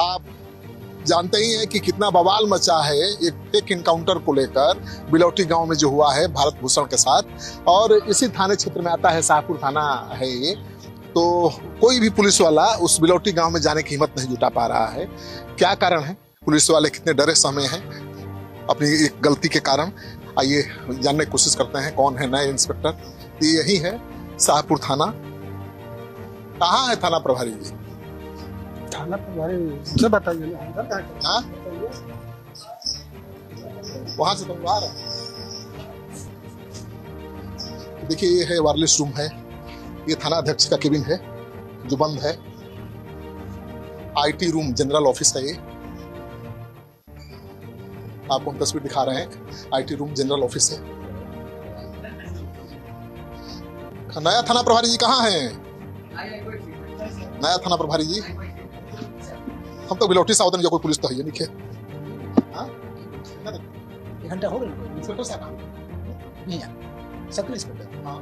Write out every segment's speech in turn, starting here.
आप जानते ही हैं कि कितना बवाल मचा है एक फेक इनकाउंटर को लेकर बिलौटी गांव में जो हुआ है भारत भूषण के साथ, और इसी थाने क्षेत्र में आता है, शाहपुर थाना है ये। तो कोई भी पुलिस वाला उस बिलौटी गांव में जाने की हिम्मत नहीं जुटा पा रहा है। क्या कारण है? पुलिस वाले कितने डरे समय हैं अपनी एक गलती के कारण? आइए जानने की कोशिश करते हैं कौन है नए इंस्पेक्टर। ये यही है शाहपुर थाना। कहाँ है थाना प्रभारी जी? थाना प्रभारी से बताइए ना। हाँ, वहां से तुम आ रहे हैं। देखिए ये है वायरलेस रूम है, ये थाना अध्यक्ष का केबिन है जो बंद है। आईटी रूम जनरल ऑफिस है ये, आपको हम तस्वीर दिखा रहे हैं। आईटी रूम जनरल ऑफिस है। नया थाना प्रभारी जी कहाँ हैं? नया थाना प्रभारी जी, हम तो बिलौटी सावधान, कोई पुलिस तो है नहीं है। हाँ? एक घंटा हो गया। इंस्पेक्टर साहब नहीं है, सब इंस्पेक्टर। हाँ।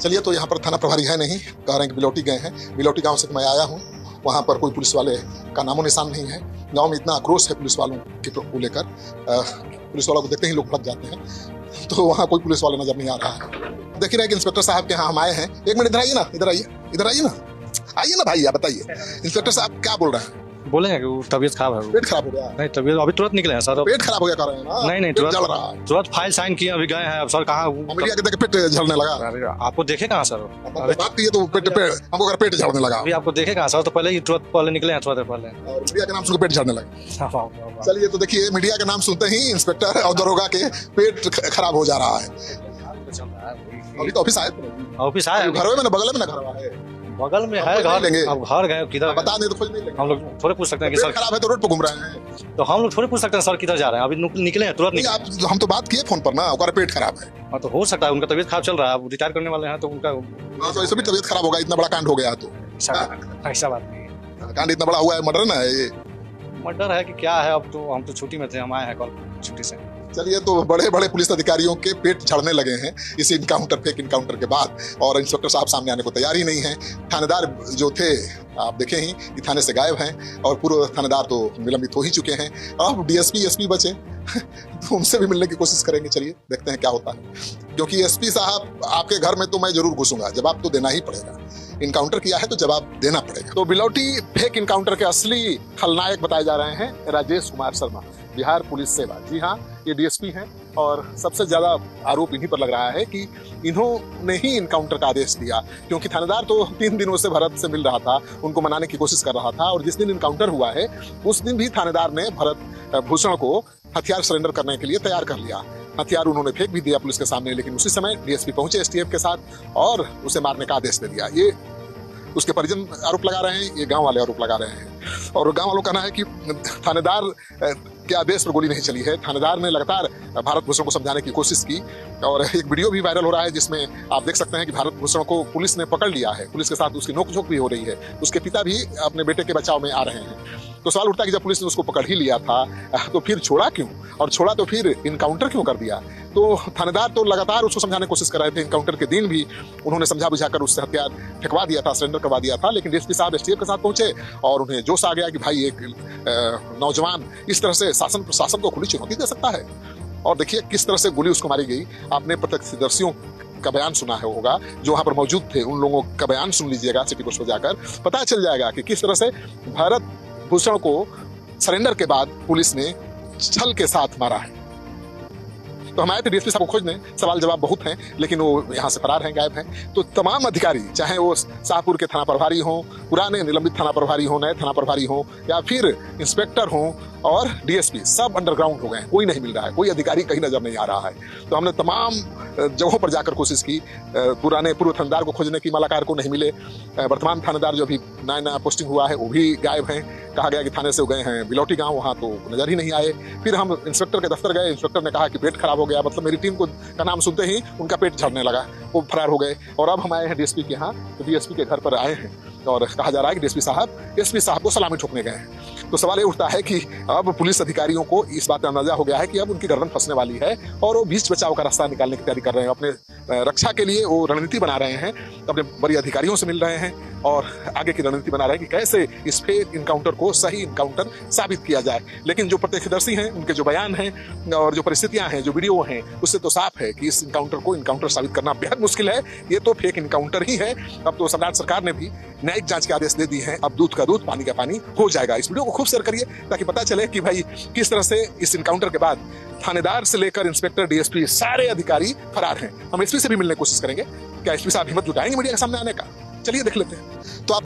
चलिए, तो यहाँ पर थाना प्रभारी है नहीं, कह रहे हैं कि बिलौटी गए हैं। बिलौटी गांव से मैं आया हूँ, वहाँ पर कोई पुलिस वाले का नामो निशान नहीं है। गांव में इतना आक्रोश है पुलिस वालों को लेकर, पुलिस वालों को देखते ही लोग भग जाते हैं, तो वहाँ कोई पुलिस वाला नजर नहीं आ रहा है। देख ही रहे कि इंस्पेक्टर साहब के यहाँ हम आए हैं। एक मिनट इधर आइए ना, इधर आइए, इधर आइए ना, आइए ना भाई, आप बताइए इंस्पेक्टर साहब क्या बोल रहे हैं? बोलेंगे कि वो तबीयत खराब है। पेट खराब हो गया? नहीं, तबीयत अभी तुरंत निकले हैं सर। पेट खराब हो गया कह रहे हैं ना? नहीं, पेट जल रहा है। तुरंत फाइल साइन किए, अभी गए हैं। अब सर कहाँ? मीडिया के देख पेट झड़ने लगा। अरे आपको देखे कहाँ सर? बात की तो पेट हमको अगर पेट झड़ने लगा। अभी आपको देखे कहाँ सर? तो पहले ही तुरंत पहले निकले हैं, थोड़ा देर पहले। और मीडिया के नाम सुन पेट झड़ने लगा। चलिए, तो देखिए मीडिया के नाम सुनते ही इंस्पेक्टर और दरोगा के पेट खराब हो जा रहा है। अभी तो ऑफिस आए, ऑफिस आए, घर में ना, बगल में ना घर है, बगल में है घर। लेंगे अब घर गए किधर? बता दें तो खोज नहीं लेंगे। हम लोग थोड़े पूछ सकते हैं कि सर खराब है तो रोड पे घूम रहे हैं, तो हम लोग थोड़े पूछ सकते हैं सर किधर जा रहे हैं? अभी निकले हैं, तुरंत निकले। हम तो बात किए फोन पर ना, उनका पेट खराब है। हाँ, तो हो सकता है उनका तबीयत खराब चल रहा है। अब रिटायर करने वाले हैं तो उनका तो ऐसे भी तबीयत खराब होगा, इतना बड़ा कांड हो गया तो। ऐसा बात नहीं, कांड इतना बड़ा हुआ है, मर्डर ना है ये। मर्डर है कि क्या है? अब तो हम तो छुट्टी में थे, हम आए हैं कल छुट्टी से। चलिए, तो बड़े बड़े पुलिस अधिकारियों के पेट झड़ने लगे हैं इस इनकाउंटर, फेक इनकाउंटर के बाद, और इंस्पेक्टर साहब सामने आने को तैयार ही नहीं है। थानेदार जो थे आप देखें ही कि थाने से गायब हैं, और पूर्व थानेदार तो निलंबित हो ही चुके हैं। अब डीएसपी एसपी बचे तो उनसे भी मिलने की कोशिश करेंगे। चलिए देखते हैं क्या होता है, क्योंकि एसपी साहब आपके घर में तो मैं जरूर घुसूंगा, जवाब तो देना ही पड़ेगा। इनकाउंटर किया है तो जवाब देना पड़ेगा। तो बिलौटी फेक इनकाउंटर के असली खलनायक बताए जा रहे हैं राजेश कुमार शर्मा, बिहार पुलिस सेवा। जी हाँ, ये डीएसपी हैं, और सबसे ज्यादा आरोप इन्हीं पर लग रहा है कि इन्होंने ही इनकाउंटर का आदेश दिया, क्योंकि थानेदार तो 3 दिनों से भरत से मिल रहा था, उनको मनाने की कोशिश कर रहा था, और जिस दिन इनकाउंटर हुआ है उस दिन भी थानेदार ने भरत भूषण को हथियार सरेंडर करने के लिए तैयार कर लिया। हथियार उन्होंने फेंक भी दिया पुलिस के सामने, लेकिन उसी समय डीएसपी पहुंचे एसटीएफ के साथ और उसे मारने का आदेश दे दिया। ये उसके परिजन आरोप लगा रहे हैं, ये गांव वाले आरोप लगा रहे हैं, और गांव वालों का कहना है कि थानेदार के आदेश पर गोली नहीं चली है। थानेदार ने लगातार भारत भूषण को समझाने की कोशिश की, और एक वीडियो भी वायरल हो रहा है जिसमें आप देख सकते हैं कि भारत भूषण को पुलिस ने पकड़ लिया है, पुलिस के साथ उसकी नोकझोंक भी हो रही है, उसके पिता भी अपने बेटे के बचाव में आ रहे हैं। तो सवाल उठता है कि जब पुलिस ने उसको पकड़ ही लिया था तो फिर छोड़ा क्यों, और छोड़ा तो फिर इनकाउंटर क्यों कर दिया? तो थानेदार तो लगातार उसको समझाने की कोशिश कर रहे थे। इनकाउंटर के दिन भी उन्होंने समझा बुझाकर उससे हथियार फेंकवा दिया था, सरेंडर करवा दिया था, लेकिन डीएसपी साहब एसटीएफ के साथ पहुंचे और उन्हें जोश आ गया कि भाई एक नौजवान इस तरह से शासन प्रशासन को खुली चुनौती दे सकता है। और देखिए किस तरह से गोली उसको मारी गई। आपने प्रत्यक्षदर्शियों का बयान सुना है होगा, जो वहां पर मौजूद थे, उन लोगों का बयान सुन लीजिएगा सिटी पोस्ट पर जाकर, पता चल जाएगा कि किस तरह से भारत भूषण को सरेंडर के बाद पुलिस ने छल के साथ मारा है। तो हम आए थे डीएसपी साहब को खोजने, सवाल जवाब बहुत हैं, लेकिन वो यहाँ से फरार हैं, गायब हैं। तो तमाम अधिकारी, चाहे वो शाहपुर के थाना प्रभारी हों, पुराने निलंबित थाना प्रभारी हों, नए थाना प्रभारी हों, या फिर इंस्पेक्टर हों और डीएसपी, सब अंडरग्राउंड हो गए हैं, कोई नहीं मिल रहा है, कोई अधिकारी कहीं नजर नहीं आ रहा है। तो हमने तमाम जगहों पर जाकर कोशिश की, पुराने पूर्व थानेदार को खोजने की, मालाकार को नहीं मिले। वर्तमान थानेदार जो अभी नया पोस्टिंग हुआ है वो भी गायब हैं। कहा गया कि थाने से गए हैं बिलौटी गांव, वहाँ तो नजर ही नहीं आए। फिर हम इंस्पेक्टर के दफ्तर गए, इंस्पेक्टर ने कहा कि पेट खराब हो गया, मतलब मेरी टीम को का नाम सुनते ही उनका पेट झड़ने लगा, वो फरार हो गए। और अब हम आए हैं डीएसपी के यहाँ, तो डीएसपी के घर पर आए हैं और कहा जा रहा है कि डीएसपी साहब को सलामी ठोकने गए हैं। तो सवाल ये उठता है कि अब पुलिस अधिकारियों को इस बात का अंदाजा हो गया है कि अब उनकी गर्दन फंसने वाली है और वो बीच बचाव का रास्ता निकालने की तैयारी कर रहे हैं, अपने रक्षा के लिए वो रणनीति बना रहे हैं, अपने बड़े अधिकारियों से मिल रहे हैं और आगे की रणनीति बना रहे हैं कि कैसे इस फेक इनकाउंटर को सही इनकाउंटर साबित किया जाए। लेकिन जो प्रत्यक्षदर्शी हैं, उनके जो बयान हैं और जो परिस्थितियां हैं, जो वीडियो हैं, उससे तो साफ है कि इस इनकाउंटर को इनकाउंटर साबित करना बेहद मुश्किल है। ये तो फेक इनकाउंटर ही है। अब तो सम्राट सरकार ने भी न्यायिक जांच के आदेश दे दिए हैं। अब दूध का दूध, पानी का पानी हो जाएगा। इस वीडियो को खूब शेयर करिए ताकि पता चले कि भाई किस तरह से इस इनकाउंटर के बाद थानेदार से लेकर इंस्पेक्टर, डीएसपी सारे अधिकारी फरार हैं। हम एसपी से भी मिलने की कोशिश करेंगे। क्या एसपी साहब हिम्मत जुटाएंगे मीडिया के सामने आने का? चलिए देख लेते हैं। तो आप